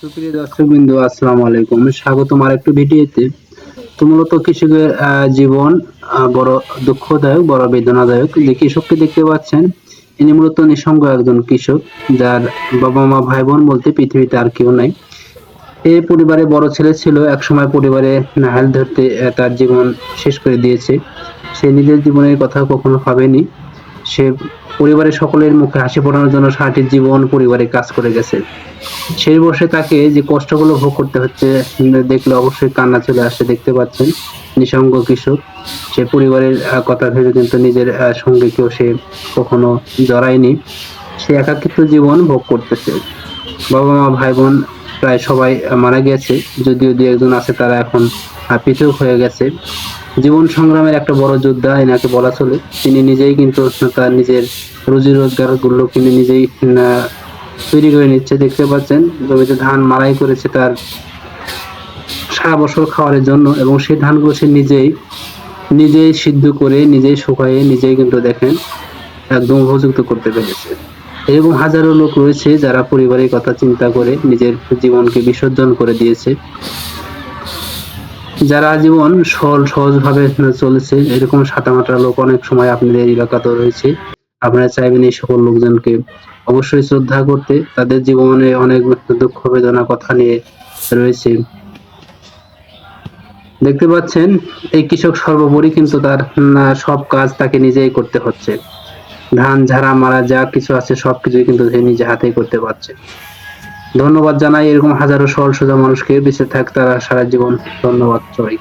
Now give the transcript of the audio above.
সুপ্রিয় দর্শকবৃন্দ, আসসালামু আলাইকুম। স্বাগতম আরেকটি ভিডিওতে। তো মূলত কৃষকের জীবন বড় দুঃখদায়ক, বড় বেদনাদায়ক। যে কৃষককে দেখতে পাচ্ছেন, ইনি মূলত নিঃসঙ্গ একজন কৃষক, যার বাবা মা ভাই বোন বলতে পৃথিবীতে আর কেউ নাই। এই পরিবারে বড় ছেলে ছিল, একসময় পরিবারে নাহাল ধরতে তার জীবন শেষ করে দিয়েছে। সে নিজের জীবনের কথা কখনো ভাবেনি। সে পরিবারের সকলের মুখে হাসি ফোটানোর জন্য সারাটি জীবন পরিবারে কাজ করে গেছে। সেই বয়সে তাকে যে কষ্টগুলো ভোগ করতে হচ্ছে দেখলে অবশ্যই কান্না চলে আসে। দেখতে পাচ্ছেন, নিঃসঙ্গ কৃষক। সে পরিবারের কথা ভেবে কিন্তু নিজের সঙ্গীকেও সে কখনো জড়ায়নি। সে একাকিত্ব জীবন ভোগ করতেছে। বাবা মা ভাই বোন প্রায় সবাই মারা গেছে, যদিও দু একজন আছে তারা এখন পৃথক হয়ে গেছে। জীবন সংগ্রামের একটা বড় যোদ্ধা এনাকে বলা চলে। তিনি নিজেই কিন্তু তার নিজের রুজি রোজগার গুলো তিনি নিজেই তৈরি করে নিচ্ছে। দেখতে পাচ্ছেন, জমিতে ধান মাড়াই করেছে তার সারা বছর খাওয়ার জন্য, এবং সেই ধানগুলো সে নিজেই সিদ্ধ করে, নিজেই শুকায়ে, নিজেই কিন্তু দেখেন একদম উপযুক্ত করতে পেরেছে। এরকম হাজারো লোক রয়েছে যারা পরিবারের কথা চিন্তা করে নিজের জীবনকে বিসর্জন করে দিয়েছে। যারা জীবন সহজভাবে চলেছে, এরকম সাদামাটা লোক অনেক সময় আপনাদের এলাকাতেও রয়েছে। আপনারা চাইবেন এই সকল লোকজনকে অবশ্যই শ্রদ্ধা করতে। তাদের জীবনে অনেক দুঃখ বেদনা কথা নিয়ে রয়েছে। দেখতে পাচ্ছেন, এই কৃষক সর্বোপরি কিন্তু তার সব কাজ তাকে নিজেই করতে হচ্ছে। ধান ঝাড়া মারা যা কিছু আছে সবকিছুই কিন্তু সে নিজে হাতেই করতে পারছে। ধন্যবাদ জানাই এরকম হাজারো সরল সোজা মানুষকে। বেঁচে থাক তারা সারা জীবন। ধন্যবাদ সবাই।